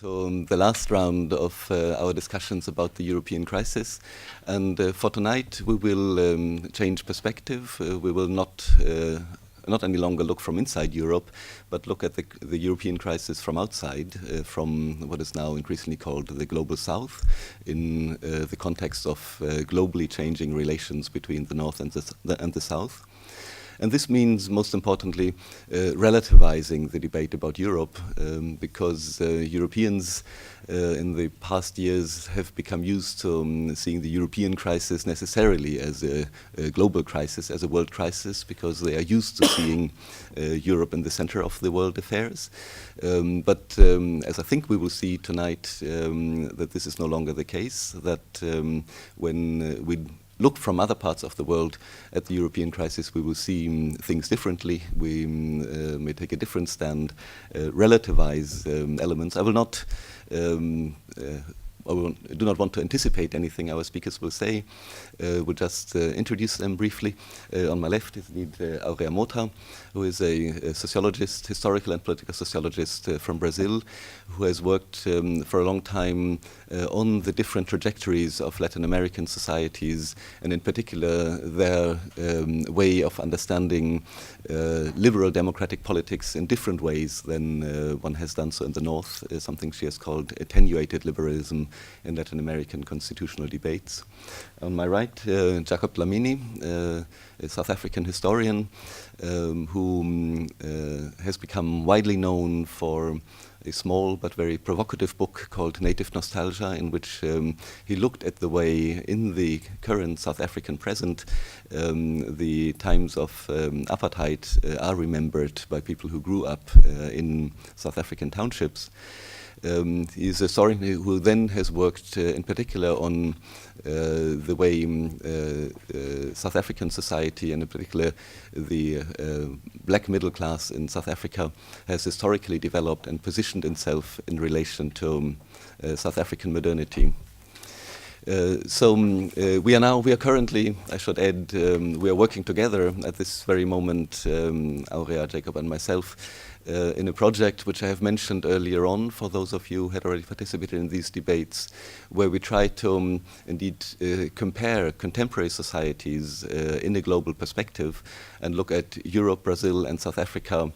To the last round of our discussions about the European crisis, and for tonight we will change perspective. We will not any longer look from inside Europe, but look at the European crisis from outside, from what is now increasingly called the Global South, in the context of globally changing relations between the North and the South. And this means, most importantly, relativizing the debate about Europe, because Europeans in the past years have become used to seeing the European crisis necessarily as a global crisis, as a world crisis, because they are used to seeing Europe in the center of the world affairs. But as I think we will see tonight, that this is no longer the case, that when we look from other parts of the world at the European crisis, we will see things differently. We may take a different stand, relativize elements. I do not want to anticipate anything our speakers will say. We'll just introduce them briefly. On my left is Aurea Mota, who is a sociologist, historical and political sociologist from Brazil, who has worked for a long time on the different trajectories of Latin American societies, and in particular their way of understanding liberal democratic politics in different ways than one has done so in the North, something she has called attenuated liberalism in Latin American constitutional debates. On my right, Jacob Dlamini, a South African historian who has become widely known for a small but very provocative book called Native Nostalgia, in which he looked at the way in the current South African present the times of apartheid are remembered by people who grew up in South African townships. He's a historian who then has worked in particular on the way South African society, and in particular the black middle class in South Africa, has historically developed and positioned itself in relation to South African modernity. We are currently, I should add, we are working together at this very moment, Aurea, Jacob and myself, in a project which I have mentioned earlier on, for those of you who had already participated in these debates, where we try to indeed compare contemporary societies in a global perspective and look at Europe, Brazil and South Africa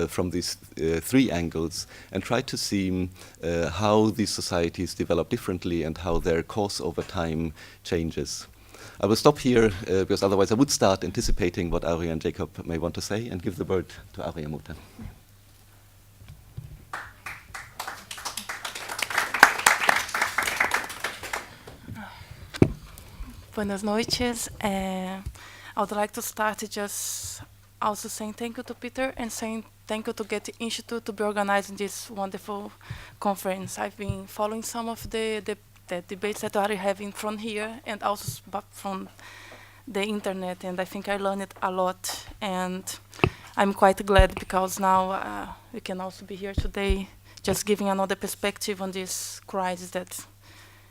from these three angles, and try to see how these societies develop differently and how their course over time changes. I will stop here because otherwise I would start anticipating what Aurea and Jacob may want to say, and give the word to Aurea Mota. Buenas noites. I would like to start just also saying thank you to Peter and saying thank you to Goethe-Institut to be organizing this wonderful conference. I've been following some of the debates that are having from here and also from the internet, and I think I learned a lot, and I'm quite glad because now we can also be here today just giving another perspective on this crisis that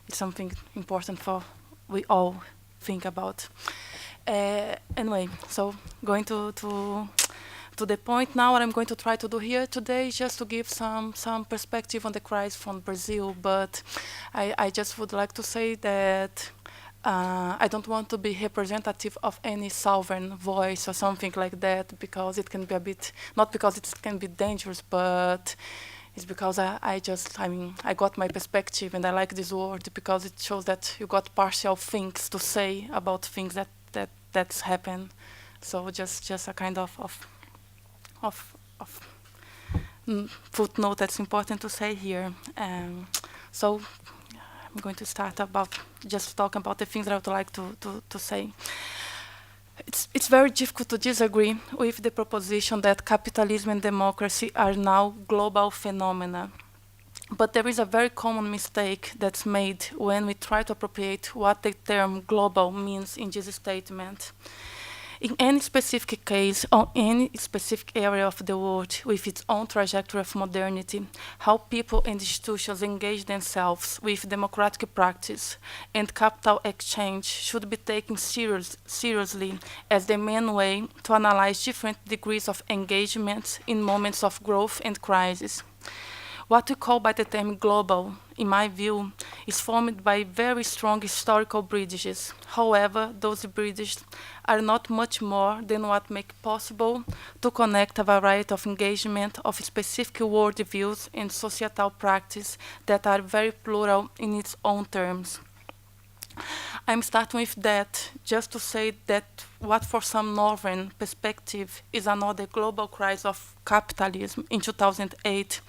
is something important for we all think about. Anyway, so going to the point now, what I'm going to try to do here today is just to give some perspective on the crisis from Brazil, but I just would like to say that I don't want to be representative of any sovereign voice or something like that, because it can be a bit, not because it can be dangerous, but it's because I got my perspective, and I like this word because it shows that you got partial things to say about things that's happened. So just a kind of footnote that's important to say here. So I'm going to start about just talk about the things that I would like to say. It's very difficult to disagree with the proposition that capitalism and democracy are now global phenomena. But there is a very common mistake that's made when we try to appropriate what the term global means in this statement. In any specific case, or any specific area of the world with its own trajectory of modernity, how people and institutions engage themselves with democratic practice and capital exchange should be taken seriously as the main way to analyze different degrees of engagement in moments of growth and crisis. What we call by the term global, in my view, is formed by very strong historical bridges. However, those bridges are not much more than what make possible to connect a variety of engagement of specific worldviews and societal practice that are very plural in its own terms. I'm starting with that just to say that what for some northern perspective is another global crisis of capitalism in 2008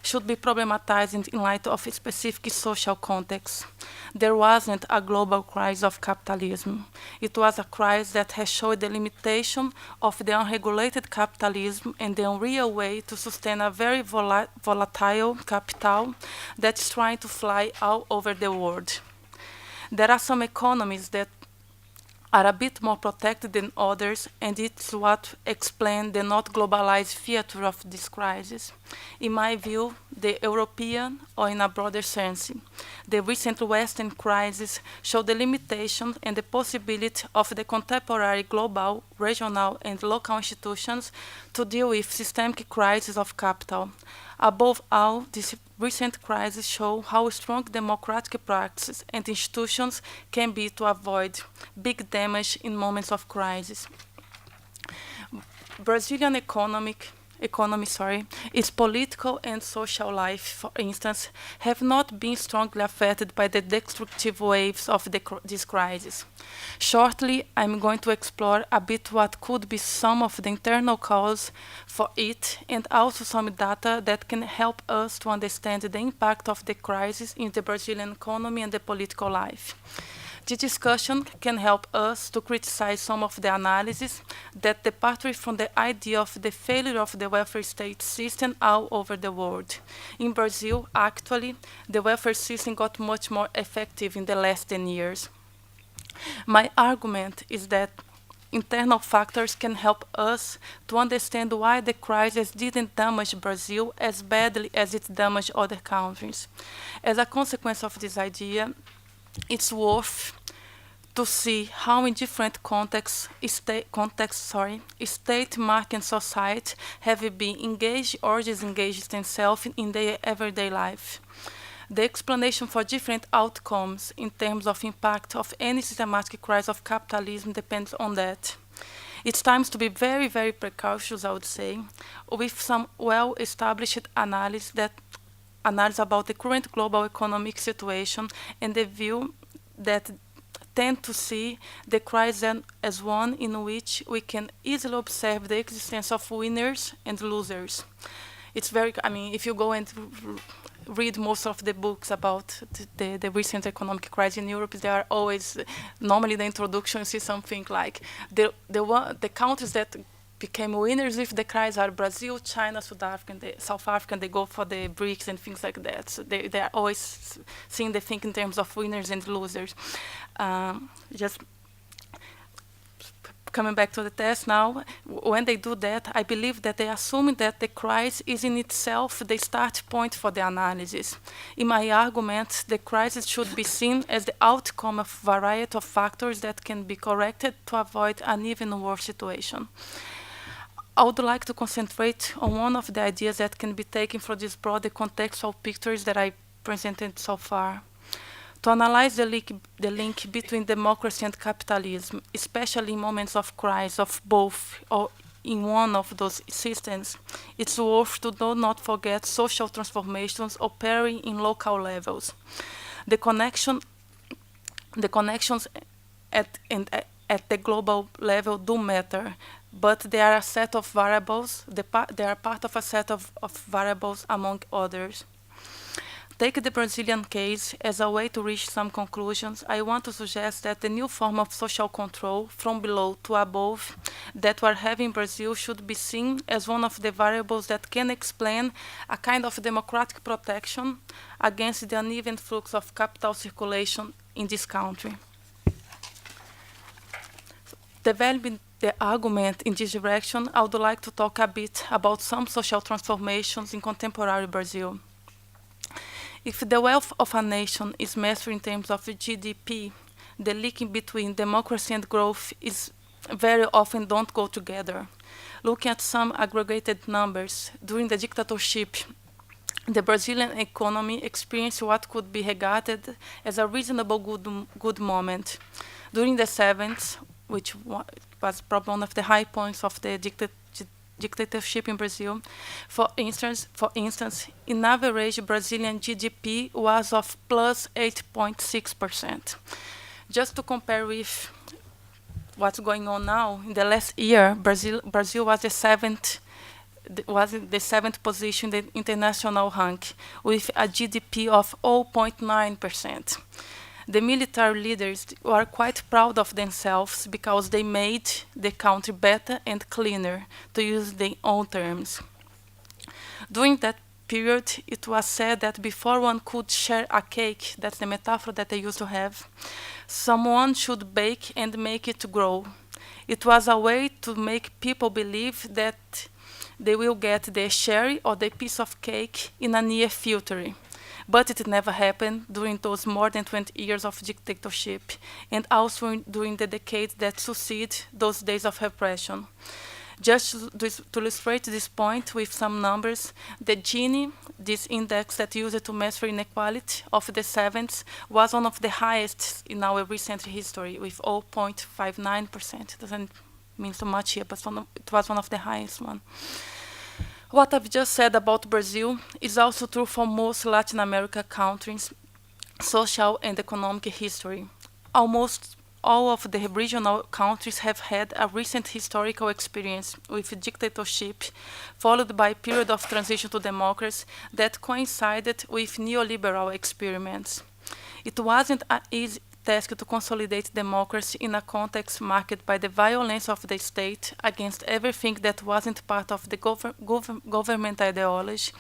should be problematized in light of a specific social context. There wasn't a global crisis of capitalism. It was a crisis that has showed the limitation of the unregulated capitalism and the unreal way to sustain a very volatile capital that's trying to fly all over the world. There are some economies that are a bit more protected than others, and it's what explains the not globalized feature of this crisis. In my view, the European, or in a broader sense, the recent Western crisis show the limitation and the possibility of the contemporary global, regional, and local institutions to deal with systemic crises of capital. Above all, this recent crises show how strong democratic practices and institutions can be to avoid big damage in moments of crisis. Brazilian economy, its political and social life, for instance, have not been strongly affected by the destructive waves of this crisis. Shortly, I'm going to explore a bit what could be some of the internal causes for it, and also some data that can help us to understand the impact of the crisis in the Brazilian economy and the political life. The discussion can help us to criticize some of the analyses that depart from the idea of the failure of the welfare state system all over the world. In Brazil, actually, the welfare system got much more effective in the last 10 years. My argument is that internal factors can help us to understand why the crisis didn't damage Brazil as badly as it damaged other countries. As a consequence of this idea, it's worth to see how in different contexts, state, market, and society have been engaged or disengaged themselves in their everyday life. The explanation for different outcomes in terms of impact of any systematic crisis of capitalism depends on that. It's time to be very, very precautious, I would say, with some well-established analysis about the current global economic situation and the view that tend to see the crisis as one in which we can easily observe the existence of winners and losers. It's very, if you go and read most of the books about the recent economic crisis in Europe, there are always, normally the introduction, you see something like the countries that became winners with the crisis are Brazil, China, South Africa, and they go for the BRICS and things like that. So they are always seeing the thing in terms of winners and losers. Just coming back to the test now, when they do that, I believe that they assume that the crisis is in itself the start point for the analysis. In my argument, the crisis should be seen as the outcome of a variety of factors that can be corrected to avoid an even worse situation. I would like to concentrate on one of the ideas that can be taken from these broader contextual pictures that I presented so far. To analyze the link between democracy and capitalism, especially in moments of crisis of both or in one of those systems, it's worth to not forget social transformations occurring in local levels. The connections at the global level do matter, but they are a set of variables. They are part of a set of variables among others. Take the Brazilian case as a way to reach some conclusions. I want to suggest that the new form of social control from below to above that we are having in Brazil should be seen as one of the variables that can explain a kind of democratic protection against the uneven flux of capital circulation in this country. Developing the argument in this direction, I would like to talk a bit about some social transformations in contemporary Brazil. If the wealth of a nation is measured in terms of GDP, the link between democracy and growth is very often don't go together. Looking at some aggregated numbers, during the dictatorship the Brazilian economy experienced what could be regarded as a reasonable good moment. During the 70s, which was probably one of the high points of the dictatorship in Brazil, for instance, in average, Brazilian GDP was of plus 8.6%. Just to compare with what's going on now, in the last year, Brazil was the seventh position in the international rank with a GDP of 0.9%. The military leaders were quite proud of themselves because they made the country better and cleaner, to use their own terms. During that period, it was said that before one could share a cake, that's the metaphor that they used to have, someone should bake and make it grow. It was a way to make people believe that they will get the cherry or the piece of cake in a near future. But it never happened during those more than 20 years of dictatorship, and also during the decades that succeed those days of repression. Just to illustrate this point with some numbers, the Gini, this index that used to measure inequality of the 70s, was one of the highest in our recent history, with 0.59%. Doesn't mean so much here, but it was one of the highest ones. What I've just said about Brazil is also true for most Latin American countries' social and economic history. Almost all of the regional countries have had a recent historical experience with dictatorship, followed by a period of transition to democracy that coincided with neoliberal experiments. It wasn't an easy task to consolidate democracy in a context marked by the violence of the state against everything that wasn't part of the government ideology,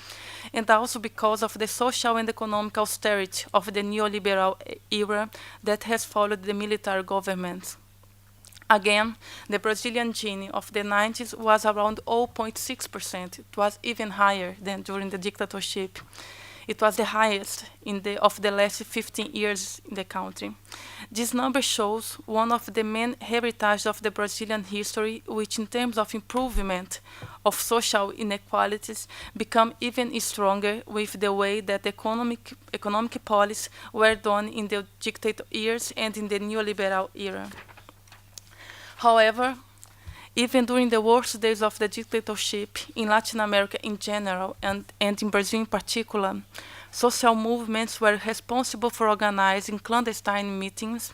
and also because of the social and economic austerity of the neoliberal era that has followed the military governments. Again, the Brazilian Gini of the 90s was around 0.6%. It was even higher than during the dictatorship. It was the highest of the last 15 years in the country. This number shows one of the main heritages of the Brazilian history, which in terms of improvement of social inequalities become even stronger with the way that economic policies were done in the dictator years and in the neoliberal era. However, even during the worst days of the dictatorship in Latin America in general and in Brazil in particular, social movements were responsible for organizing clandestine meetings,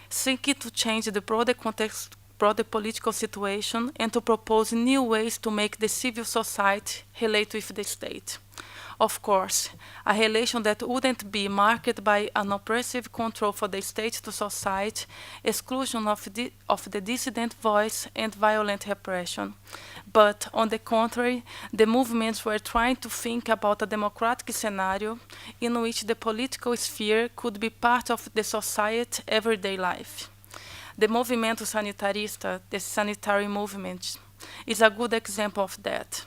seeking to change the broader political situation and to propose new ways to make the civil society relate with the state. Of course, a relation that wouldn't be marked by an oppressive control for the state to society, exclusion of the dissident voice, and violent repression. But, on the contrary, the movements were trying to think about a democratic scenario in which the political sphere could be part of the society's everyday life. The Movimento Sanitarista, the sanitary movement, is a good example of that.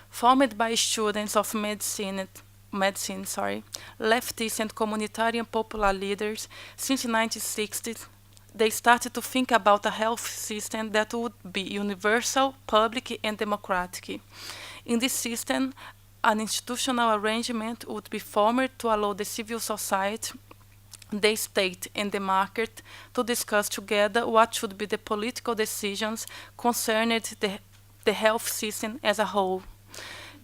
Formed by students of medicine, leftist and communitarian popular leaders since the 1960s, they started to think about a health system that would be universal, public, and democratic. In this system, an institutional arrangement would be formed to allow the civil society, the state, and the market to discuss together what should be the political decisions concerning the health system as a whole.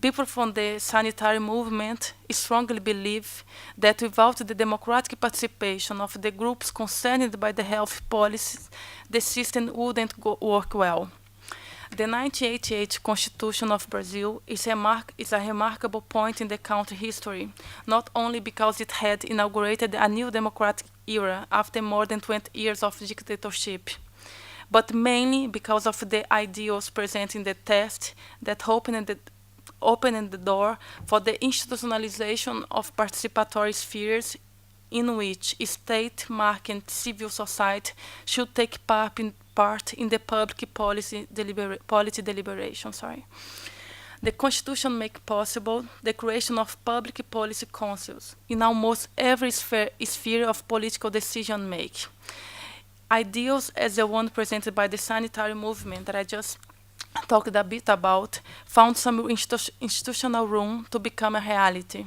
People from the sanitary movement strongly believe that without the democratic participation of the groups concerned by the health policies, the system wouldn't work well. The 1988 Constitution of Brazil is a remarkable point in the country's history, not only because it had inaugurated a new democratic era after more than 20 years of dictatorship, but mainly because of the ideals present in the text that opening the door for the institutionalization of participatory spheres in which state, market, and civil society should take part in the public policy deliberation. The Constitution makes possible the creation of public policy councils in almost every sphere of political decision-making. Ideals as the one presented by the sanitary movement that I just talked a bit about found some institutional room to become a reality.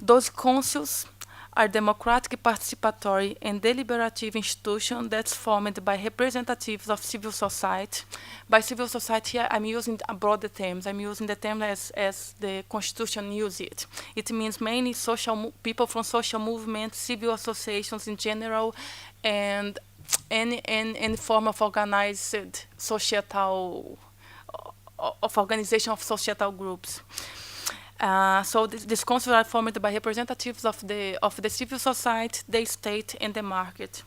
Those councils are democratic, participatory, and deliberative institutions that's formed by representatives of civil society. By civil society here, I'm using broader terms. I'm using the term as the Constitution uses it. It means mainly people from social movements, civil associations in general, and any form of organized societal, of organization of societal groups. So these councils are formed by representatives of the civil society, the state, and the market.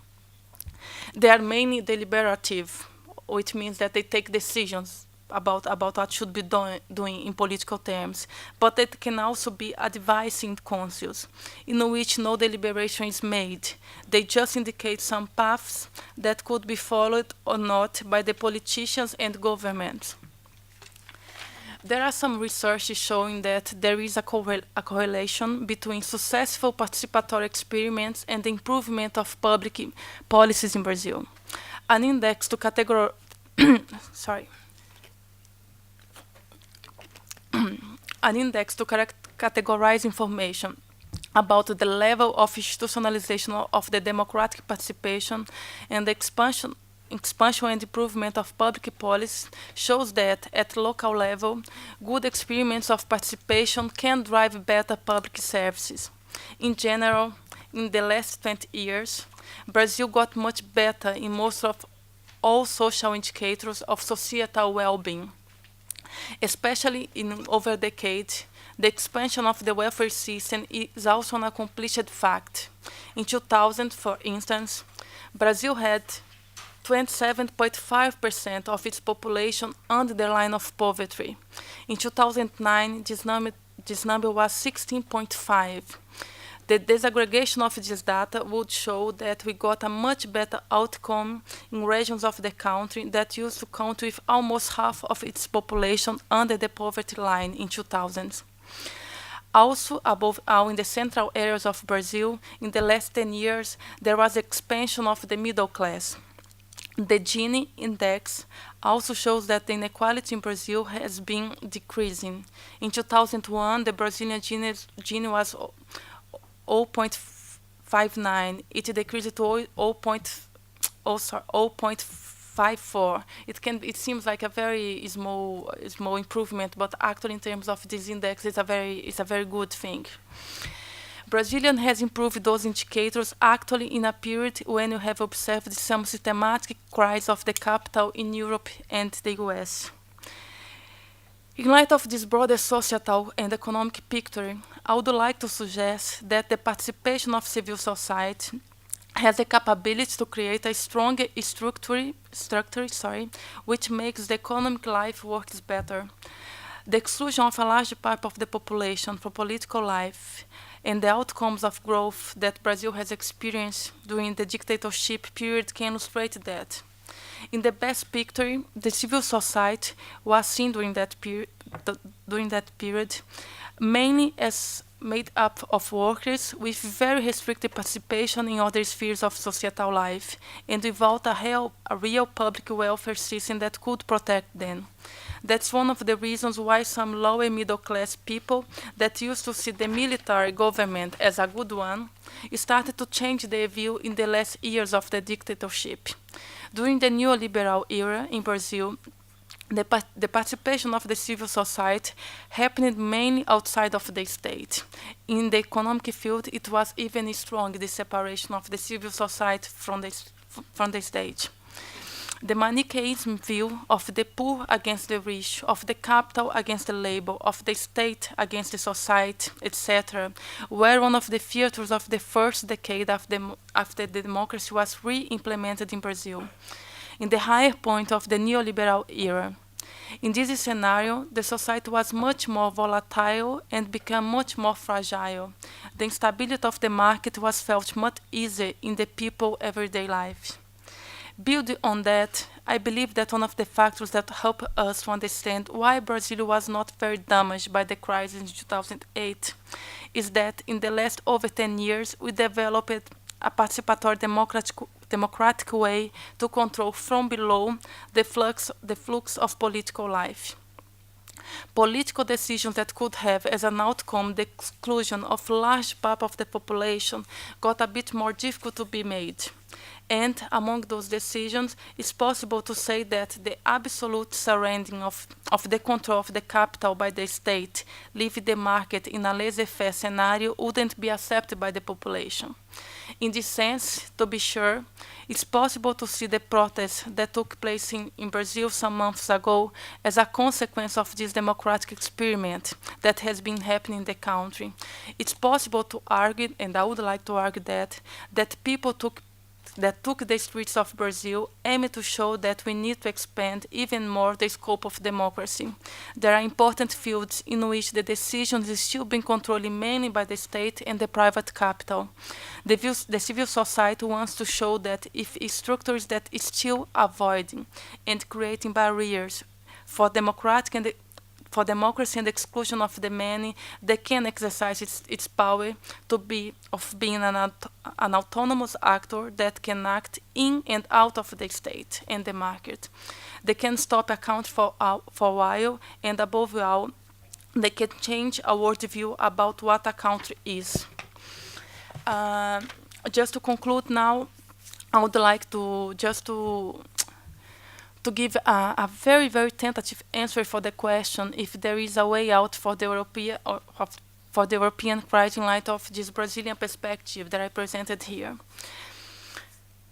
They are mainly deliberative, which means that they take decisions about what should be doing in political terms. But it can also be advising councils, in which no deliberation is made. They just indicate some paths that could be followed or not by the politicians and governments. There are some research showing that there is a correlation between successful participatory experiments and the improvement of public policies in Brazil. An index to categorize information about the level of institutionalization of the democratic participation and the expansion and improvement of public policy shows that at local level, good experiments of participation can drive better public services. In general, in the last 20 years, Brazil got much better in most of all social indicators of societal well-being. Especially in over decades, the expansion of the welfare system is also an accomplished fact. In 2000, for instance, Brazil had 27.5% of its population under the line of poverty. In 2009, this number was 16.5. The disaggregation of this data would show that we got a much better outcome in regions of the country that used to count with almost half of its population under the poverty line in 2000. Also, above all, in the central areas of Brazil, in the last 10 years, there was expansion of the middle class. The Gini index also shows that the inequality in Brazil has been decreasing. In 2001, the Brazilian Gini was 0.59. It decreased to 0.54. It seems like a very small improvement, but actually, in terms of this index, it's a very good thing. Brazilian has improved those indicators actually in a period when you have observed some systematic rise of the capital in Europe and the US. In light of this broader societal and economic picture, I would like to suggest that the participation of civil society has the capability to create a strong structure, which makes the economic life works better. The exclusion of a large part of the population from political life and the outcomes of growth that Brazil has experienced during the dictatorship period can illustrate that. In the best picture, the civil society was seen during that period mainly as made up of workers with very restricted participation in other spheres of societal life and without a real public welfare system that could protect them. That's one of the reasons why some lower middle class people that used to see the military government as a good one started to change their view in the last years of the dictatorship. During the neoliberal era in Brazil, the participation of the civil society happened mainly outside of the state. In the economic field, it was even strong, the separation of the civil society from the state. The Manichaeism view of the poor against the rich, of the capital against the labor, of the state against the society, etc., were one of the features of the first decade after the democracy was re-implemented in Brazil, in the higher point of the neoliberal era. In this scenario, the society was much more volatile and became much more fragile. The instability of the market was felt much easier in the people's everyday life. Building on that, I believe that one of the factors that help us to understand why Brazil was not very damaged by the crisis in 2008 is that in the last over 10 years, we developed a participatory democratic way to control from below the flux of political life. Political decisions that could have as an outcome the exclusion of large part of the population got a bit more difficult to be made. And among those decisions, it's possible to say that the absolute surrendering of the control of the capital by the state, leaving the market in a laissez-faire scenario, wouldn't be accepted by the population. In this sense, to be sure, it's possible to see the protests that took place in Brazil some months ago as a consequence of this democratic experiment that has been happening in the country. It's possible to argue, and I would like to argue that people took the streets of Brazil aiming to show that we need to expand even more the scope of democracy. There are important fields in which the decisions is still being controlled mainly by the state and the private capital. The civil society wants to show that if structures that is still avoiding and creating barriers for democracy and the exclusion of the many, they can exercise its power of being an autonomous actor that can act in and out of the state and the market. They can stop account for a while, and above all, they can change our worldview about what a country is. Just to conclude now, I would like to give a very, very tentative answer for the question if there is a way out for the European crisis in light of this Brazilian perspective that I presented here.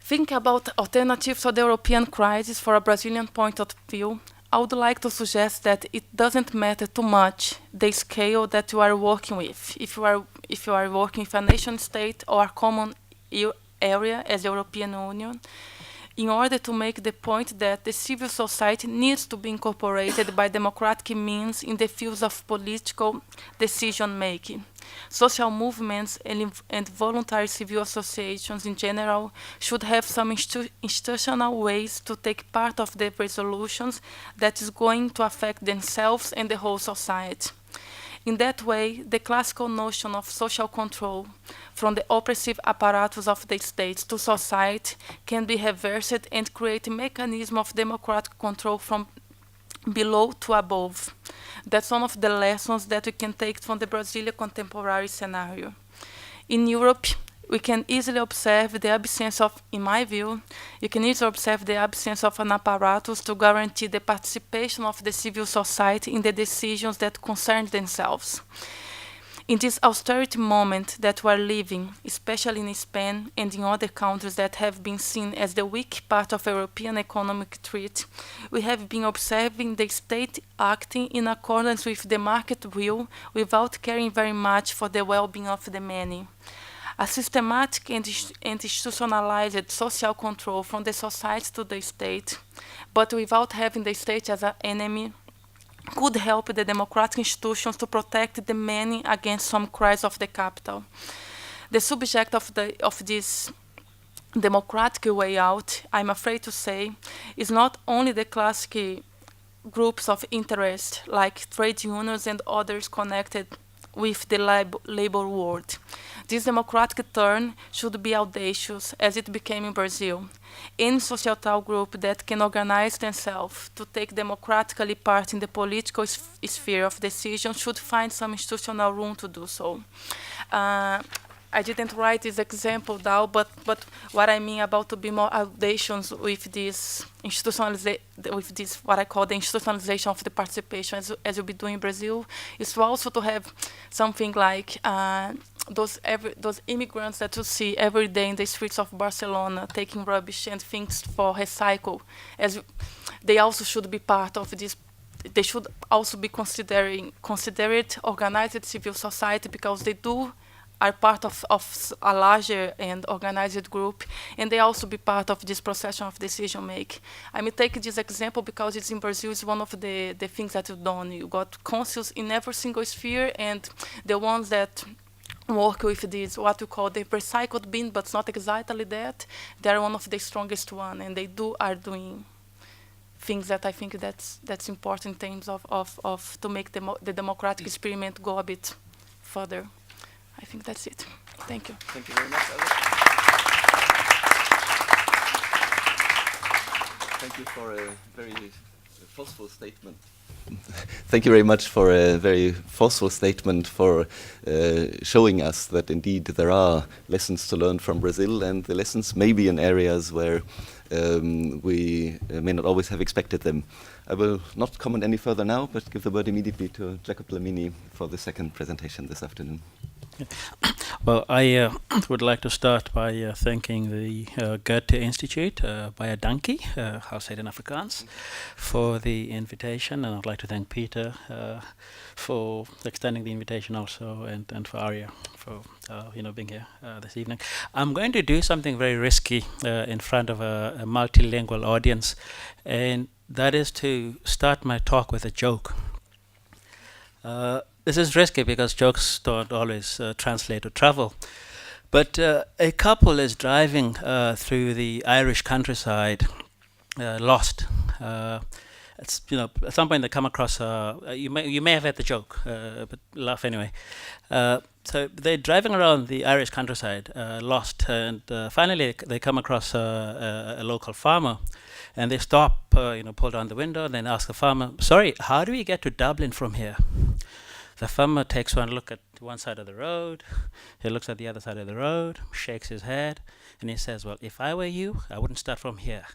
Think about alternatives to the European crisis for a Brazilian point of view. I would like to suggest that it doesn't matter too much the scale that you are working with. If you are working with a nation state or a common area as the European Union, in order to make the point that the civil society needs to be incorporated by democratic means in the fields of political decision-making. Social movements and voluntary civil associations in general should have some institutional ways to take part of the resolutions that is going to affect themselves and the whole society. In that way, the classical notion of social control from the oppressive apparatus of the state to society can be reversed and create a mechanism of democratic control from below to above. That's one of the lessons that we can take from the Brazilian contemporary scenario. In Europe, we can easily observe the absence of, in my view, you can easily observe the absence of an apparatus to guarantee the participation of the civil society in the decisions that concern themselves. In this austerity moment that we are living, especially in Spain and in other countries that have been seen as the weak part of European economic treat, we have been observing the state acting in accordance with the market will without caring very much for the well-being of the many. A systematic and institutionalized social control from the society to the state, but without having the state as an enemy, could help the democratic institutions to protect the many against some crisis of the capital. The subject of this democratic way out, I'm afraid to say, is not only the classic groups of interest like trade unions and others connected with the labor world. This democratic turn should be audacious, as it became in Brazil. Any societal group that can organize themselves to take democratically part in the political sphere of decision should find some institutional room to do so. I didn't write this example down, but what I mean about to be more audacious with this what I call the institutionalization of the participation, as you'll be doing in Brazil, is also to have something like those immigrants that you see every day in the streets of Barcelona taking rubbish and things for recycle, as they also should be part of this. They should also be considered organized civil society, because they are part of a larger and organized group, and they also be part of this procession of decision making. I may take this example because it's in Brazil. It's one of the things that you've done. You got councils in every single sphere, and the ones that work with this, what we call the recycled bin, but it's not exactly that. They're one of the strongest one, and they are doing things that I think that's important in terms of to make the democratic experiment go a bit further. I think that's it. Thank you. Thank you very much, Alex. Thank you for a very forceful statement Thank you very much for a very forceful statement for showing us that indeed there are lessons to learn from Brazil, and the lessons may be in areas where we may not always have expected them. I will not comment any further now, but give the word immediately to Jacob Dlamini for the second presentation this afternoon. Well, I would like to start by thanking the Goethe-Institut, baie dankie, I'll say it in Afrikaans, for the invitation, and I'd like to thank Peter for extending the invitation also, and for Aurea for being here this evening. I'm going to do something very risky in front of a multilingual audience, and that is to start my talk with a joke. This is risky because jokes don't always translate or travel. But a couple is driving through the Irish countryside, lost. It's at some point they come across. You may have had the joke, but laugh anyway. So they're driving around the Irish countryside, lost, and finally they come across a local farmer, and they stop, pull down the window, and then ask the farmer, "Sorry, how do we get to Dublin from here?" The farmer takes one look at one side of the road, he looks at the other side of the road, shakes his head, and he says, "Well, if I were you, I wouldn't start from here."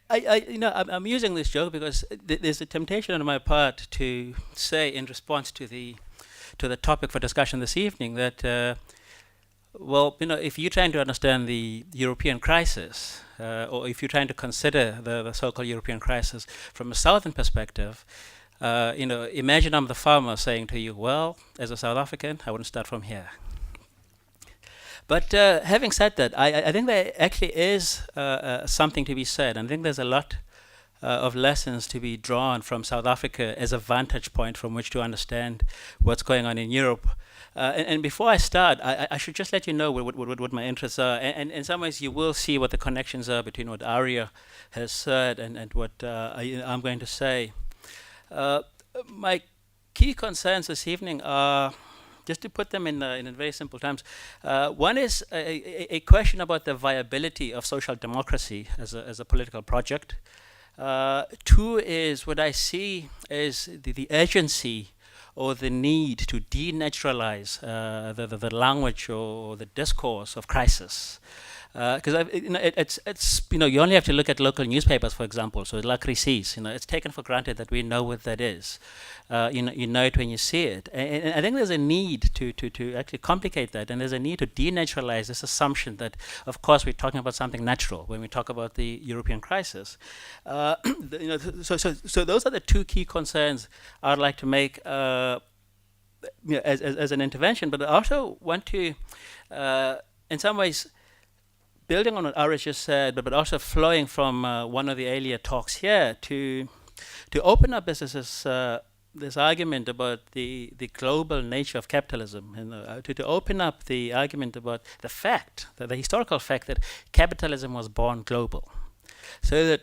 I'm using this joke because there's a temptation on my part to say, in response to the topic for discussion this evening, that if you're trying to understand the European crisis, or if you're trying to consider the so-called European crisis from a southern perspective, imagine I'm the farmer saying to you, "Well, as a South African, I wouldn't start from here." But having said that, I think there actually is something to be said. I think there's a lot of lessons to be drawn from South Africa as a vantage point from which to understand what's going on in Europe. And before I start, I should just let you know what my interests are. And in some ways, you will see what the connections are between what Aurea has said and what I'm going to say. My key concerns this evening are, just to put them in very simple terms, one is a question about the viability of social democracy as a political project. Two is what I see as the urgency or the need to denaturalize the language or the discourse of crisis. Because you only have to look at local newspapers, for example. So La Krise, it's taken for granted that we know what that is. You know it when you see it. And I think there's a need to actually complicate that, and there's a need to denaturalize this assumption that, of course, we're talking about something natural when we talk about the European crisis. So those are the two key concerns I'd like to make as an intervention. But I also want to, in some ways, building on what Aurea just said, but also flowing from one of the earlier talks here, to open up this argument about the global nature of capitalism, and to open up the argument about the historical fact that capitalism was born global. So that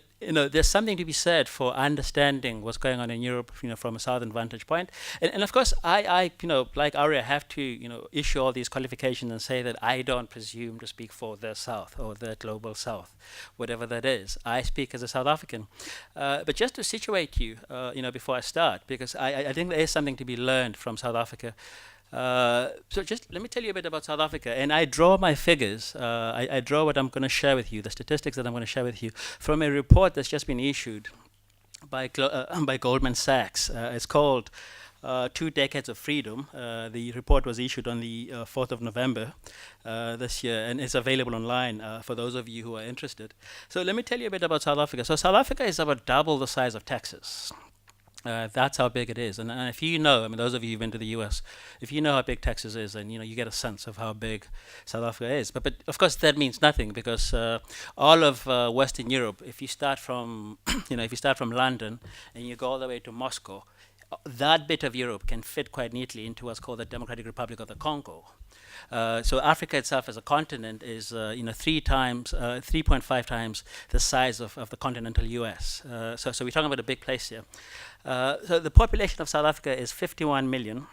there's something to be said for understanding what's going on in Europe, from a southern vantage point. And of course, I like Aurea, have to, issue all these qualifications and say that I don't presume to speak for the South or the global South, whatever that is. I speak as a South African. But just to situate you, before I start, because I think there is something to be learned from South Africa. So just let me tell you a bit about South Africa, and I draw my figures. I draw what I'm going to share with you, the statistics that I'm going to share with you, from a report that's just been issued by Goldman Sachs. It's called 2 Decades of Freedom. The report was issued on the 4th of November this year, and it's available online for those of you who are interested. So let me tell you a bit about South Africa. So South Africa is about double the size of Texas. That's how big it is. And if those of you who've been to the US, if you know how big Texas is, then you get a sense of how big South Africa is. But of course that means nothing, because all of Western Europe, if you start from London and you go all the way to Moscow, that bit of Europe can fit quite neatly into what's called the Democratic Republic of the Congo. So Africa itself as a continent is 3.5 times the size of the continental US. So we're talking about a big place here. So the population of South Africa is 51 million.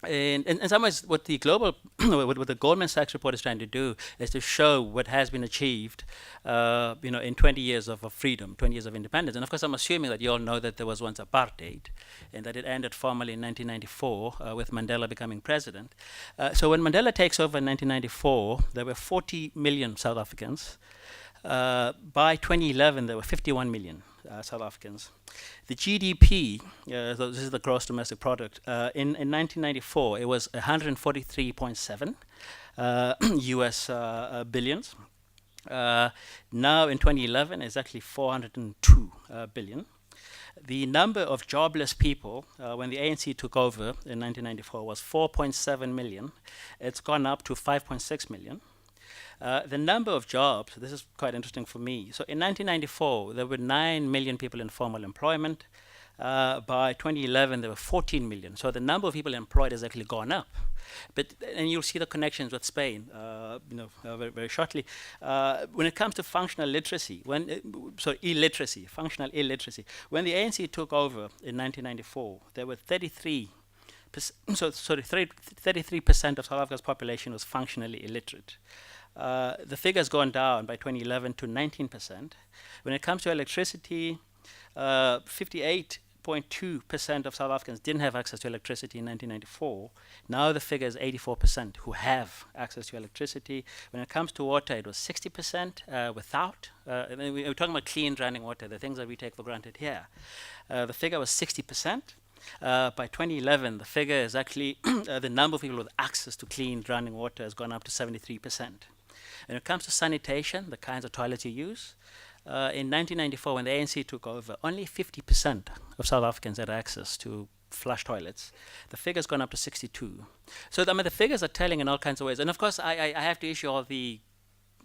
in some ways, what the global, what the Goldman Sachs report is trying to do is to show what has been achieved, in 20 years of freedom, 20 years of independence. And of course, I'm assuming that you all know that there was once apartheid, and that it ended formally in 1994 with Mandela becoming president. So when Mandela takes over in 1994, there were 40 million South Africans. By 2011, there were 51 million South Africans. The GDP, so this is the gross domestic product, in 1994, it was 143.7 US billions. Now in 2011, it's actually 402 billion. The number of jobless people when the ANC took over in 1994 was 4.7 million. It's gone up to 5.6 million. The number of jobs, this is quite interesting for me. So in 1994, there were 9 million people in formal employment. By 2011, there were 14 million. So the number of people employed has actually gone up. And you'll see the connections with Spain, very, very shortly. When it comes to functional literacy, illiteracy, functional illiteracy, when the ANC took over in 1994, there were 33% of South Africa's population was functionally illiterate. The figure's gone down by 2011 to 19%. When it comes to electricity, 58.2% of South Africans didn't have access to electricity in 1994. Now the figure is 84% who have access to electricity. When it comes to water, it was 60% without. We're talking about clean running water, the things that we take for granted here. The figure was 60%. By 2011, the figure is actually the number of people with access to clean running water has gone up to 73%. When it comes to sanitation, the kinds of toilets you use, in 1994, when the ANC took over, only 50% of South Africans had access to flush toilets. The figure's gone up to 62. So the figures are telling in all kinds of ways. And of course, I have to issue all the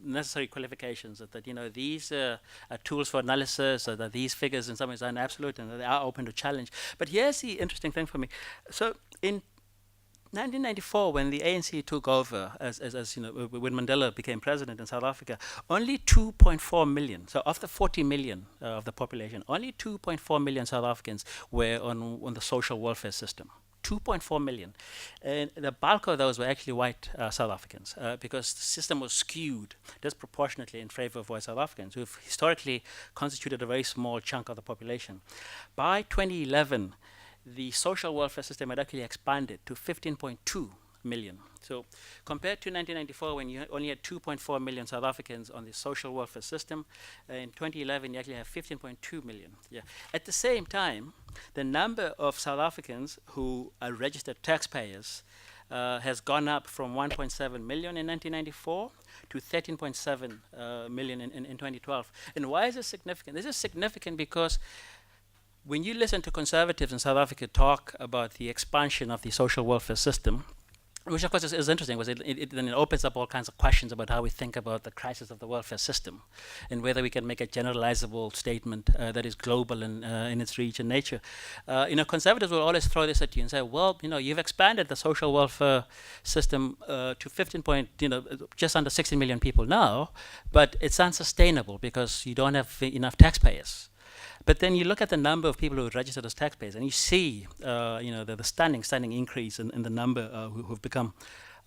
necessary qualifications that these are tools for analysis, that these figures in some ways aren't absolute and that they are open to challenge. But here's the interesting thing for me. So in 1994, when the ANC took over, when Mandela became president in South Africa, only 2.4 million, so of the 40 million of the population, only 2.4 million South Africans were on the social welfare system. 2.4 million. And the bulk of those were actually white South Africans because the system was skewed disproportionately in favor of white South Africans, who have historically constituted a very small chunk of the population. By 2011, the social welfare system had actually expanded to 15.2 million. So compared to 1994, when you only had 2.4 million South Africans on the social welfare system, in 2011 you actually have 15.2 million. Yeah. At the same time, the number of South Africans who are registered taxpayers has gone up from 1.7 million in 1994 to 13.7 million in 2012. And why is this significant? This is significant because when you listen to conservatives in South Africa talk about the expansion of the social welfare system, which of course is interesting, because it then opens up all kinds of questions about how we think about the crisis of the welfare system and whether we can make a generalizable statement that is global in its reach and nature. Conservatives will always throw this at you and say, well, you've expanded the social welfare system to just under 60 million people now, but it's unsustainable because you don't have enough taxpayers. But then you look at the number of people who are registered as taxpayers, and you see, the stunning increase in the number who've become,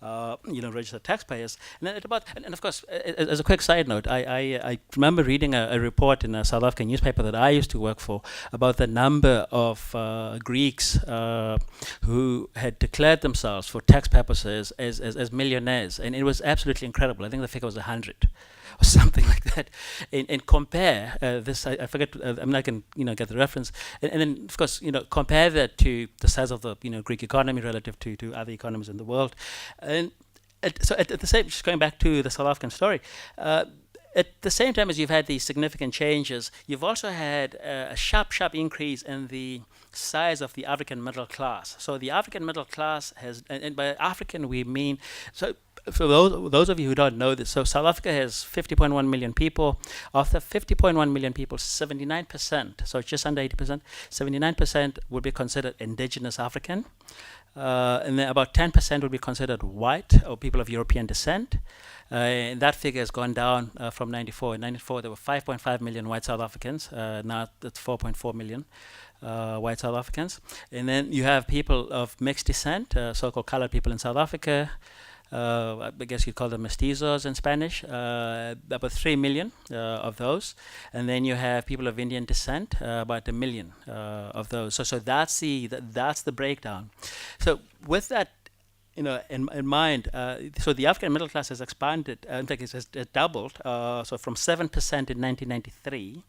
registered taxpayers. And of course, as a quick side note, I remember reading a report in a South African newspaper that I used to work for about the number of Greeks who had declared themselves for tax purposes as millionaires, and it was absolutely incredible. I think the figure was 100. Or something like that, and compare this. I forget. I'm not going to get the reference. And then, of course, compare that to the size of the Greek economy relative to other economies in the world. And so at the same, just going back to the South African story. At the same time as you've had these significant changes, you've also had a sharp increase in the size of the African middle class. So the African middle class has, and by African we mean, so for those of you who don't know this, so South Africa has 50.1 million people. Of the 50.1 million people, 79%, so just under 80%, 79% would be considered indigenous African. And then about 10% would be considered white or people of European descent. And that figure has gone down from 94. In 94, there were 5.5 million white South Africans. Now it's 4.4 million white South Africans. And then you have people of mixed descent, so-called colored people in South Africa. I guess you'd call them mestizos in Spanish, about 3 million of those. And then you have people of Indian descent, about 1 million of those. So that's the breakdown. So with that, in mind, so the African middle class has expanded. In fact, it has doubled. So from 7% in 1993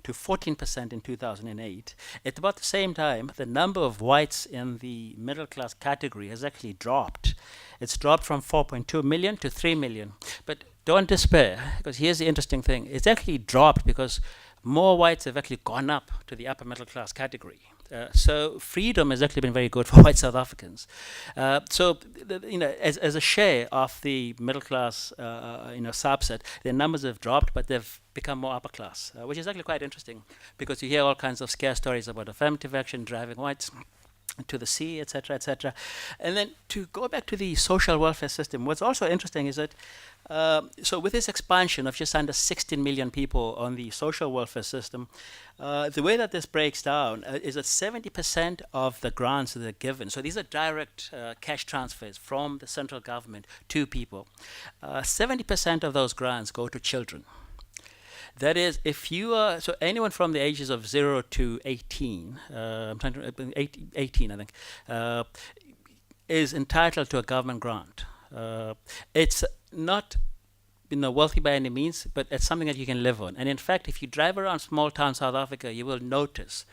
to 14% in 2008. At about the same time, the number of whites in the middle class category has actually dropped. It's dropped from 4.2 million to 3 million. But don't despair, because here's the interesting thing. It's actually dropped because more whites have actually gone up to the upper middle class category. So freedom has actually been very good for white South Africans. So as a share of the middle class, subset, their numbers have dropped, but they've become more upper class, which is actually quite interesting, because you hear all kinds of scare stories about affirmative action driving whites to the sea, etc., etc. And then to go back to the social welfare system, what's also interesting is that so with this expansion of just under 16 million people on the social welfare system, the way that this breaks down is that 70% of the grants that are given, so these are direct cash transfers from the central government to people, 70% of those grants go to children. That is, if you are, so anyone from the ages of 0 to 18, I'm trying to, 18 I think, is entitled to a government grant. It's not wealthy by any means, but it's something that you can live on. And in fact, if you drive around small town South Africa, you will notice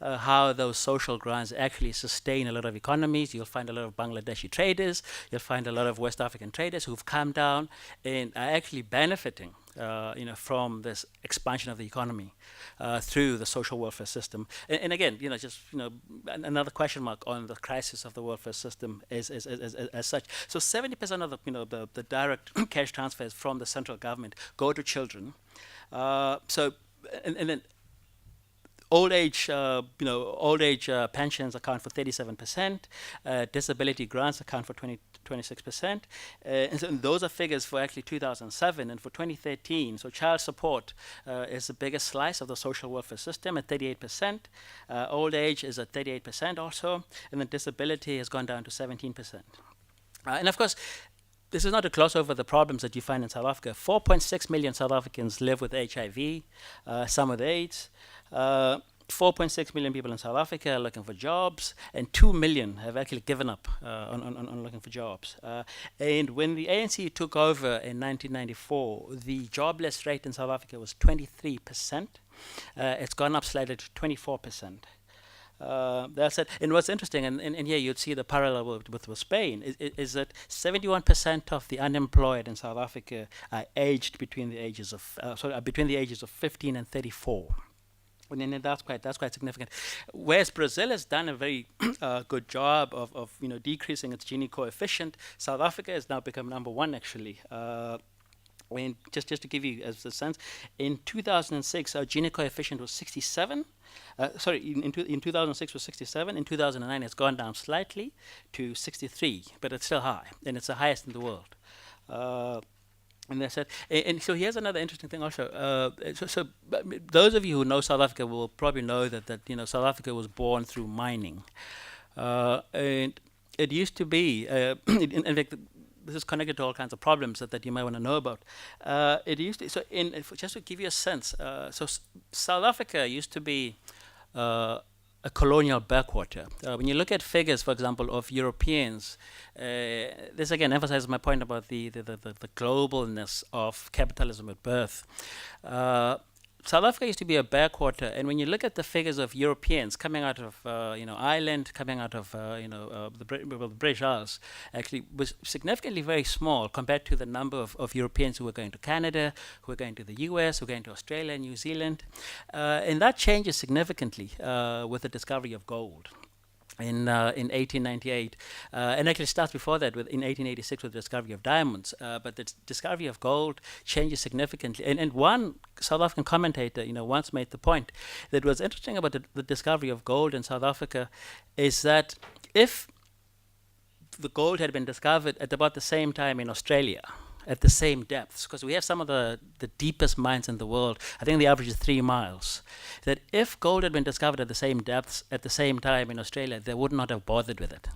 how those social grants actually sustain a lot of economies. You'll find a lot of Bangladeshi traders. You'll find a lot of West African traders who've come down and are actually benefiting from this expansion of the economy through the social welfare system. And again, another question mark on the crisis of the welfare system is as such. So 70% of the direct cash transfers from the central government go to children. And then old age pensions account for 37%. Disability grants account for 26%. And so those are figures for actually 2007 and for 2013. So child support is the biggest slice of the social welfare system at 38%. Old age is at 38% also. And then disability has gone down to 17%. And of course, this is not to gloss over the problems that you find in South Africa. 4.6 million South Africans live with HIV, some with AIDS. 4.6 million people in South Africa are looking for jobs, and 2 million have actually given up on looking for jobs. And when the ANC took over in 1994, the jobless rate in South Africa was 23%. It's gone up slightly to 24%. That's it. And what's interesting, and here you'd see the parallel with Spain, is that 71% of the unemployed in South Africa are aged between the ages of 15 and 34. And that's quite significant. Whereas Brazil has done a very good job of decreasing its Gini coefficient, South Africa has now become number one actually. Just to give you a sense, in 2006 our Gini coefficient was 67. In 2006 was 67. In 2009 it's gone down slightly to 63, but it's still high, and it's the highest in the world. And that's it. And so here's another interesting thing also. So those of you who know South Africa will probably know that South Africa was born through mining, and it used to be. In fact, this is connected to all kinds of problems that you might want to know about. It used to. So just to give you a sense, so South Africa used to be a colonial backwater. When you look at figures, for example, of Europeans, this again emphasizes my point about the globalness of capitalism at birth. South Africa used to be a backwater, and when you look at the figures of Europeans coming out of Ireland, coming out of the British Isles, actually was significantly very small compared to the number of Europeans who were going to Canada, who were going to the US, who were going to Australia, New Zealand, and that changes significantly with the discovery of gold. in 1898, and actually starts before that in 1886 with the discovery of diamonds. But the discovery of gold changes significantly. And one South African commentator, once made the point that what's interesting about the discovery of gold in South Africa is that if the gold had been discovered at about the same time in Australia, at the same depths, because we have some of the deepest mines in the world. I think the average is 3 miles. That if gold had been discovered at the same depths at the same time in Australia, they would not have bothered with it.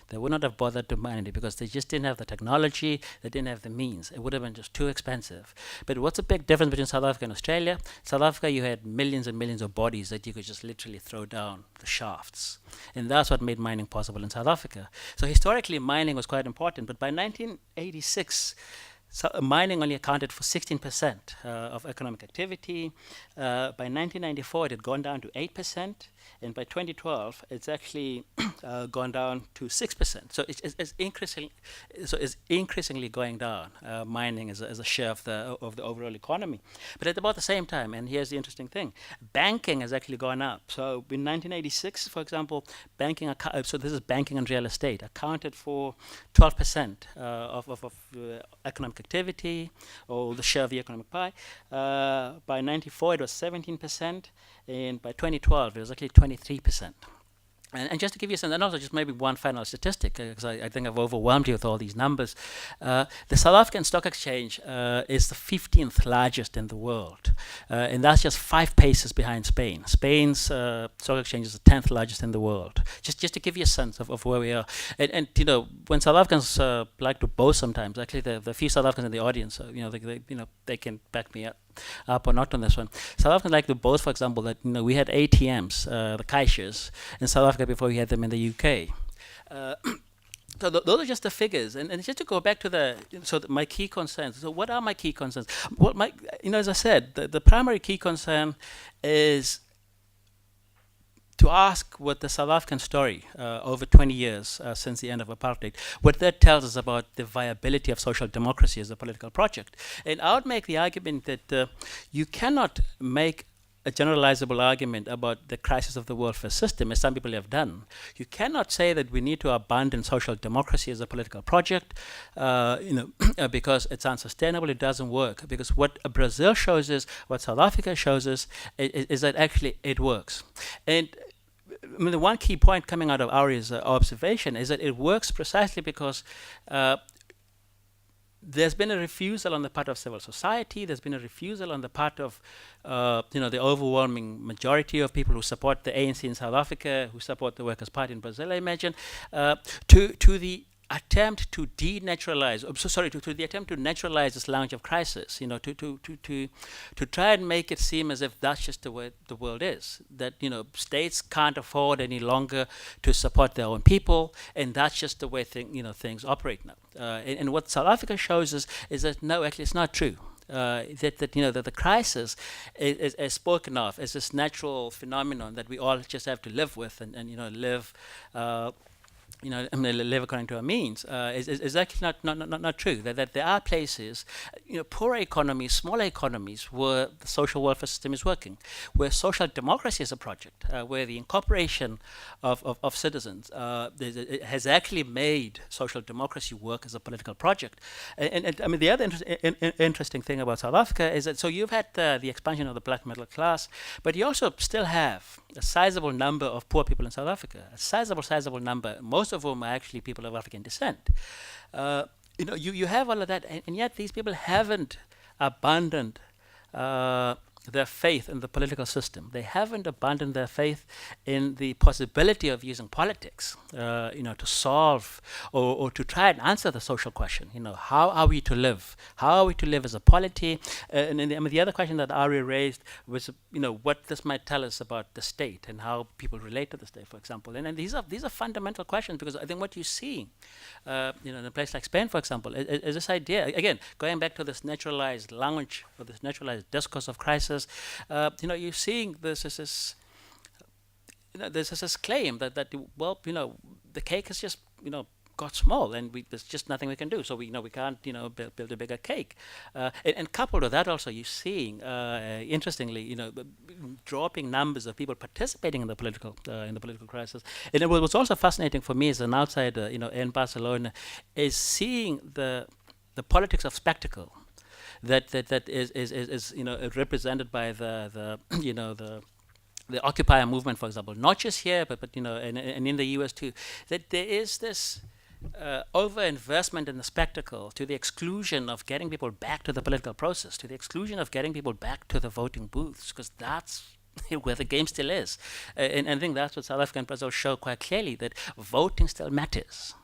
They would not have bothered to mine it because they just didn't have the technology, they didn't have the means. It would have been just too expensive. But what's the big difference between South Africa and Australia? South Africa, you had millions and millions of bodies that you could just literally throw down the shafts. And that's what made mining possible in South Africa. So historically, mining was quite important. But by 1986, mining only accounted for 16% of economic activity. By 1994, it had gone down to 8%, and by 2012, it's actually gone down to 6%. So it's increasingly going down. Mining as a share of the overall economy. But at about the same time, and here's the interesting thing, banking has actually gone up. So in 1986, for example, banking so this is banking and real estate accounted for 12% of economic activity, or the share of the economic pie. By 94, it was 17%, and by 2012, it was actually 23%. And just to give you a sense, and also just maybe one final statistic, because I think I've overwhelmed you with all these numbers. The South African Stock Exchange is the 15th largest in the world, and that's just 5 paces behind Spain. Spain's stock exchange is the 10th largest in the world. Just to give you a sense of where we are. And when South Africans like to boast sometimes, actually the few South Africans in the audience, they can back me up or not on this one. South Africans like to boast, for example, that we had ATMs, the Kaisers, in South Africa before we had them in the UK. So those are just the figures, and just to go back to my key concerns. So what are my key concerns? Well, as I said, the primary key concern is to ask what the South African story over 20 years since the end of apartheid, what that tells us about the viability of social democracy as a political project. And I would make the argument that you cannot make a generalizable argument about the crisis of the welfare system, as some people have done. You cannot say that we need to abandon social democracy as a political project, because it's unsustainable, it doesn't work. Because what Brazil shows us, what South Africa shows us, is that actually it works. And the one key point coming out of Aurea's observation is that it works precisely because there's been a refusal on the part of civil society. There's been a refusal on the part of, the overwhelming majority of people who support the ANC in South Africa, who support the Workers' Party in Brazil, I imagine, to the attempt to denaturalize, to the attempt to naturalize this language of crisis, to try and make it seem as if that's just the way the world is, that, states can't afford any longer to support their own people, and that's just the way things operate now. And what South Africa shows us is that, no, actually it's not true. That the crisis is spoken of as this natural phenomenon that we all just have to live with and live live according to our means, is actually not true. That there are places, poorer economies, smaller economies, where the social welfare system is working, where social democracy is a project, where the incorporation of citizens has actually made social democracy work as a political project. And the other interesting thing about South Africa is that, so you've had the expansion of the black middle class, but you also still have a sizable number of poor people in South Africa, a sizable number, most of whom are actually people of African descent. You have all of that, and yet these people haven't abandoned their faith in the political system. They haven't abandoned their faith in the possibility of using politics, to solve or to try and answer the social question. How are we to live? How are we to live as a polity? And the other question that Aurea raised was, what this might tell us about the state and how people relate to the state, for example. And these are fundamental questions, because I think what you see, in a place like Spain, for example, is this idea, again, going back to this naturalized language or this naturalized discourse of crisis. You're seeing this claim that the cake is just got small, and there's just nothing we can do. So we can't build a bigger cake. And coupled with that, also you're seeing, interestingly, dropping numbers of people participating in the political crisis. And what was also fascinating for me as an outsider, in Barcelona, is seeing the politics of spectacle that is represented by the Occupier movement, for example, not just here, but and in the US too, that there is this over-investment in the spectacle to the exclusion of getting people back to the political process, to the exclusion of getting people back to the voting booths, because that's where the game still is. And I think that's what South Africa and Brazil show quite clearly, that voting still matters.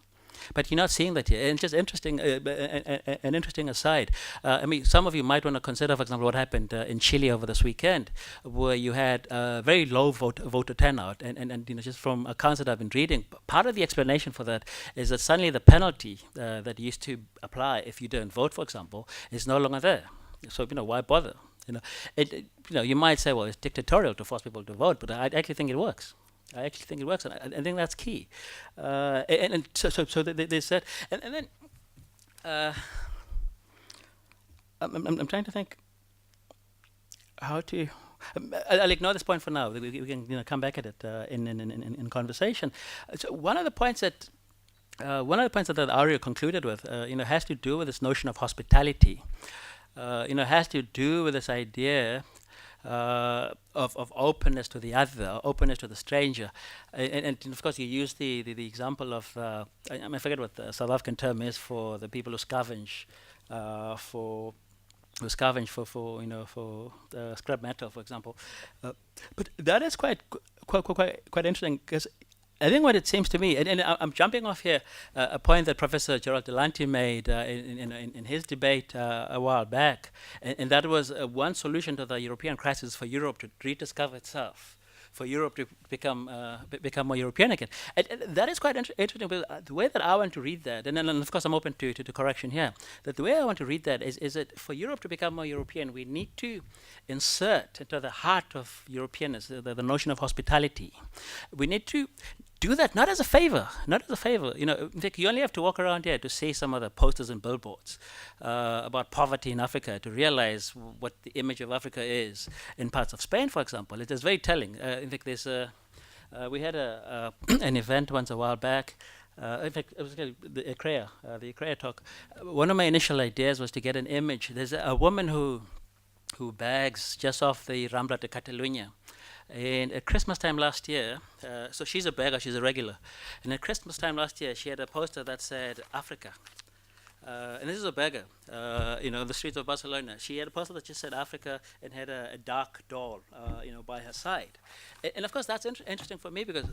But you're not seeing that here. And just interesting, an interesting aside. I mean, some of you might want to consider, for example, what happened in Chile over this weekend, where you had very low voter turnout. And just from accounts that I've been reading, part of the explanation for that is that suddenly the penalty that used to apply if you don't vote, for example, is no longer there. So why bother? You might say, well, it's dictatorial to force people to vote, but I actually think it works. I actually think it works, and I think that's key. So they said, and then I'm trying to think how to. I'll ignore this point for now. We can come back at it in conversation. So one of the points that Aurea concluded with, has to do with this notion of hospitality. Has to do with this idea of openness to the other, openness to the stranger, and of course you use the example of I forget what the South African term is for the people who scavenge for scrap metal, for example. But that is quite interesting, because I think what it seems to me, and I'm jumping off here, a point that Professor Gerald Delanty made in his debate a while back, and that was one solution to the European crisis for Europe to rediscover itself, for Europe to become more European again. And that is quite interesting, because the way that I want to read that, and then of course I'm open to correction here, that the way I want to read that is that for Europe to become more European, we need to insert into the heart of Europeanness the notion of hospitality. We need to do that not as a favor. In fact, you only have to walk around here to see some of the posters and billboards about poverty in Africa to realize what the image of Africa is in parts of Spain, for example. It is very telling. In fact, we had an event once a while back. In fact, it was the ICREA talk. One of my initial ideas was to get an image. There's a woman who bags just off the Rambla de Catalunya. And at Christmas time last year, so she's a beggar, she's a regular. And at Christmas time last year, she had a poster that said Africa. And this is a beggar, in the streets of Barcelona. She had a poster that just said Africa and had a dark doll, by her side. And of course, that's interesting for me, because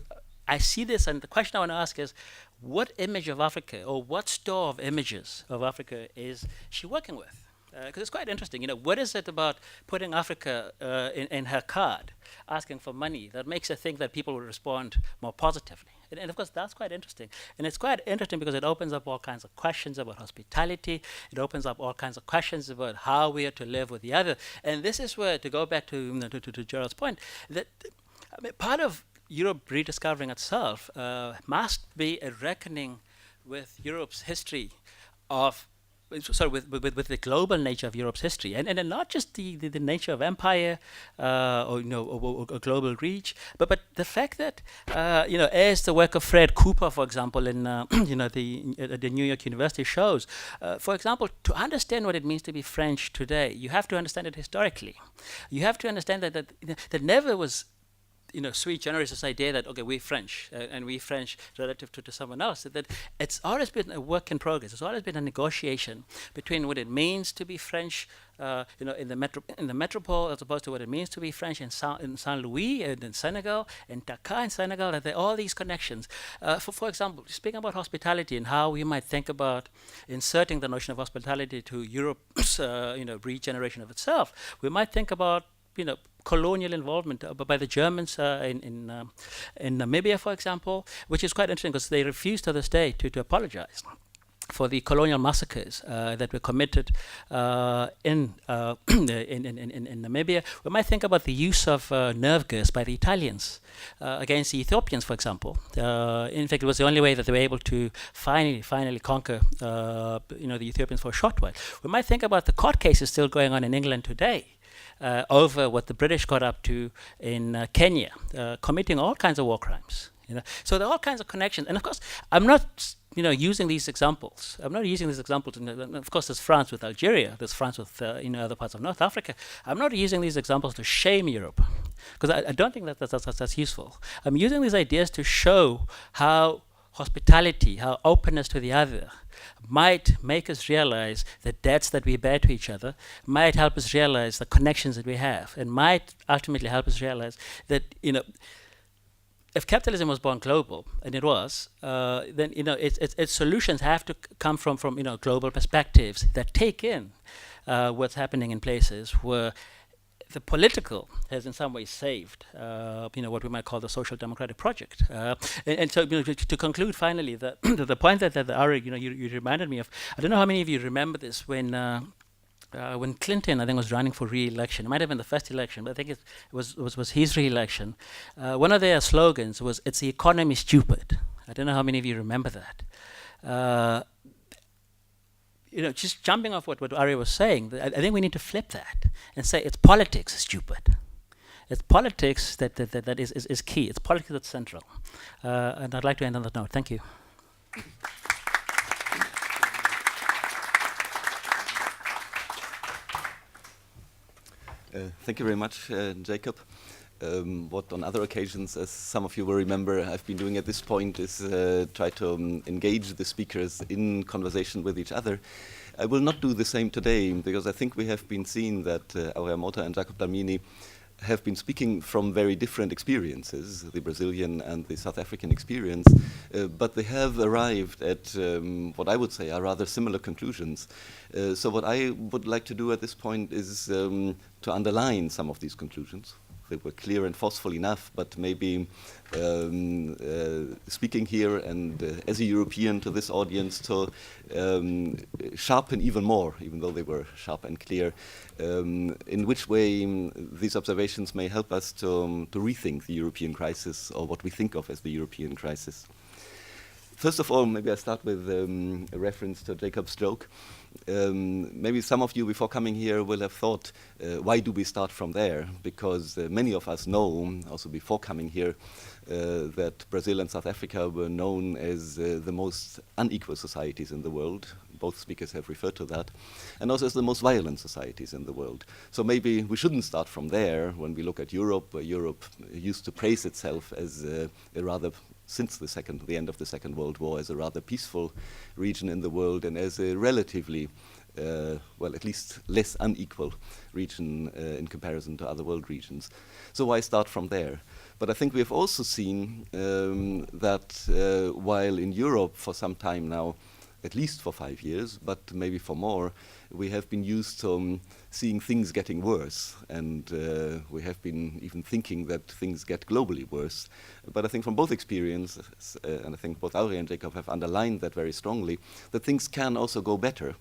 I see this, and the question I want to ask is, what image of Africa, or what store of images of Africa is she working with? Because it's quite interesting, what is it about putting Africa in her card, asking for money, that makes her think that people will respond more positively? And of course, that's quite interesting. And it's quite interesting because it opens up all kinds of questions about hospitality. It opens up all kinds of questions about how we are to live with the other. And this is where, to go back to Gerald's point, that part of Europe rediscovering itself must be a reckoning with Europe's history of with the global nature of Europe's history, and not just the nature of empire or global reach, but the fact that as the work of Fred Cooper, for example, in the New York University shows, for example, to understand what it means to be French today, you have to understand it historically. You have to understand that never was sui generis, this idea that, okay, we're French, and we're French relative to someone else, that it's always been a work in progress. It's always been a negotiation between what it means to be French, in the metropole, as opposed to what it means to be French in Saint Louis, in Senegal, in Dakar, in Senegal, that there are all these connections. For example, speaking about hospitality and how we might think about inserting the notion of hospitality to Europe's, regeneration of itself, we might think about colonial involvement by the Germans in Namibia, for example, which is quite interesting because they refuse to this day to apologize. for the colonial massacres that were committed in Namibia, we might think about the use of nerve gas by the Italians against the Ethiopians, for example. In fact, it was the only way that they were able to finally conquer, the Ethiopians for a short while. We might think about the court cases still going on in England today. Over what the British got up to in Kenya, committing all kinds of war crimes. So there are all kinds of connections, and of course, I'm not, using these examples. I'm not using these examples. Of course, there's France with Algeria. There's France with other parts of North Africa. I'm not using these examples to shame Europe, because I don't think that's useful. I'm using these ideas to show how hospitality, how openness to the other, might make us realize the debts that we bear to each other, might help us realize the connections that we have, and might ultimately help us realize that, if capitalism was born global, and it was, then its solutions have to come from global perspectives that take in what's happening in places where the political has in some ways saved, what we might call the social democratic project. And so, to conclude finally, the point that Aurea, you reminded me of. I don't know how many of you remember this when Clinton, I think, was running for re-election. It might have been the first election, but I think it was his re-election. One of their slogans was, "It's the economy, stupid." I don't know how many of you remember that. Just jumping off what Aurea was saying, I think we need to flip that and say it's politics, stupid. It's politics that is key. It's politics that's central. And I'd like to end on that note. Thank you. Thank you very much, Jacob. What on other occasions, as some of you will remember, I've been doing at this point is try to engage the speakers in conversation with each other. I will not do the same today, because I think we have been seeing that Aurea Mota and Jacob Dlamini have been speaking from very different experiences, the Brazilian and the South African experience, but they have arrived at what I would say are rather similar conclusions. So what I would like to do at this point is to underline some of these conclusions. They were clear and forceful enough, but maybe speaking here and as a European to this audience to sharpen even more, even though they were sharp and clear, in which way these observations may help us to rethink the European crisis, or what we think of as the European crisis. First of all, maybe I start with a reference to Jacob's joke. Maybe some of you before coming here will have thought, why do we start from there? Because many of us know, also before coming here, that Brazil and South Africa were known as the most unequal societies in the world. Both speakers have referred to that. And also as the most violent societies in the world. So maybe we shouldn't start from there when we look at Europe, where Europe used to praise itself as a rather, since the end of the Second World War, as a rather peaceful region in the world, and as a relatively, well, at least less unequal region in comparison to other world regions. So why start from there? But I think we have also seen that while in Europe for some time now, at least for 5 years, but maybe for more, we have been used to seeing things getting worse, and we have been even thinking that things get globally worse. But I think from both experiences, and I think both Aurea and Jacob have underlined that very strongly, that things can also go better,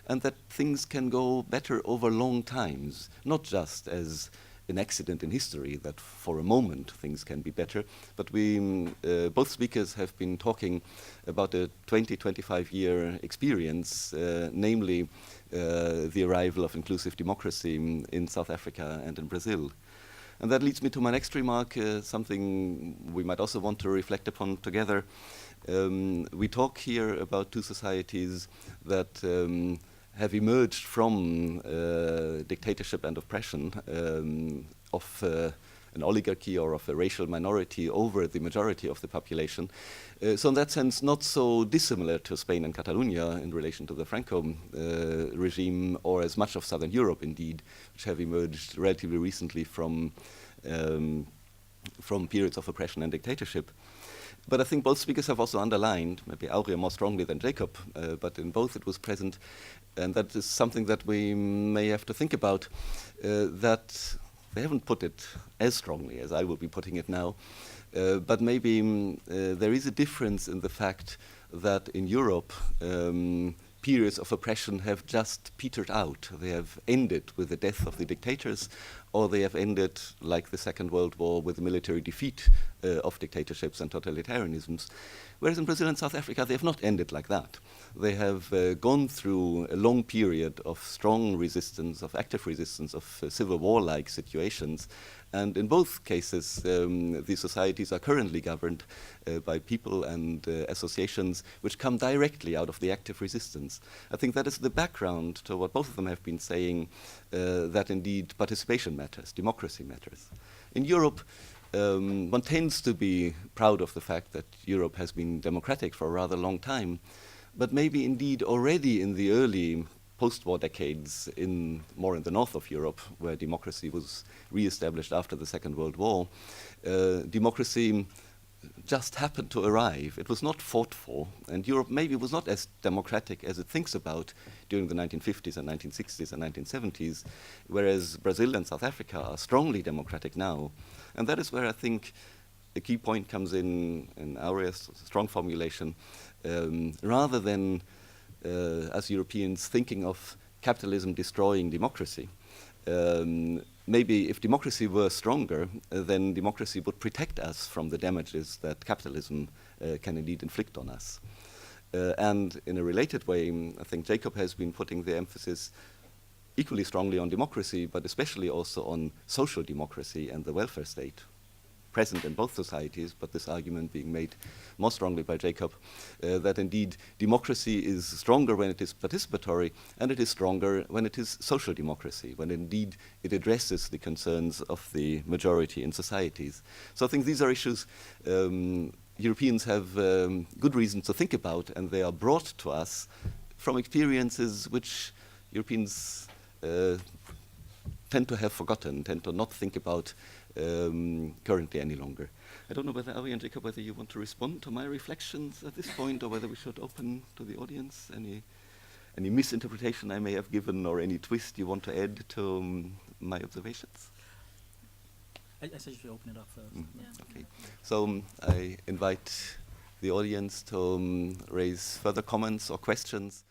and that things can go better over long times, not just as an accident in history that for a moment things can be better, but we, both speakers have been talking about a 20-25-year experience, namely the arrival of inclusive democracy in South Africa and in Brazil. And that leads me to my next remark, something we might also want to reflect upon together. We talk here about two societies that have emerged from dictatorship and oppression of an oligarchy or of a racial minority over the majority of the population. So in that sense, not so dissimilar to Spain and Catalonia in relation to the Franco regime, or as much of Southern Europe, indeed, which have emerged relatively recently from periods of oppression and dictatorship. But I think both speakers have also underlined, maybe Aurea more strongly than Jacob, but in both it was present, and that is something that we may have to think about, that they haven't put it as strongly as I will be putting it now, but maybe there is a difference in the fact that in Europe, periods of oppression have just petered out. They have ended with the death of the dictators, or they have ended, like the Second World War, with the military defeat of dictatorships and totalitarianisms. Whereas in Brazil and South Africa, they have not ended like that. They have gone through a long period of strong resistance, of active resistance, of civil war-like situations. And in both cases, the societies are currently governed by people and associations which come directly out of the active resistance. I think that is the background to what both of them have been saying, that indeed participation matters, democracy matters. In Europe, one tends to be proud of the fact that Europe has been democratic for a rather long time, but maybe indeed already in the early post-war decades, more in the north of Europe, where democracy was re-established after the Second World War, democracy just happened to arrive. It was not fought for, and Europe maybe was not as democratic as it thinks about during the 1950s and 1960s and 1970s, whereas Brazil and South Africa are strongly democratic now. And that is where I think a key point comes in Aurea's strong formulation, rather than as Europeans thinking of capitalism destroying democracy. Maybe if democracy were stronger, then democracy would protect us from the damages that capitalism can indeed inflict on us. And in a related way, I think Jacob has been putting the emphasis equally strongly on democracy, but especially also on social democracy and the welfare state, present in both societies, but this argument being made more strongly by Jacob, that indeed democracy is stronger when it is participatory, and it is stronger when it is social democracy, when indeed it addresses the concerns of the majority in societies. So I think these are issues Europeans have good reason to think about, and they are brought to us from experiences which Europeans tend to have forgotten, tend to not think about currently any longer. I don't know whether Aurea and Jacob, whether you want to respond to my reflections at this point, or whether we should open to the audience any misinterpretation I may have given, or any twist you want to add to my observations. I suggest we open it up first. Yeah. Okay. So I invite the audience to raise further comments or questions.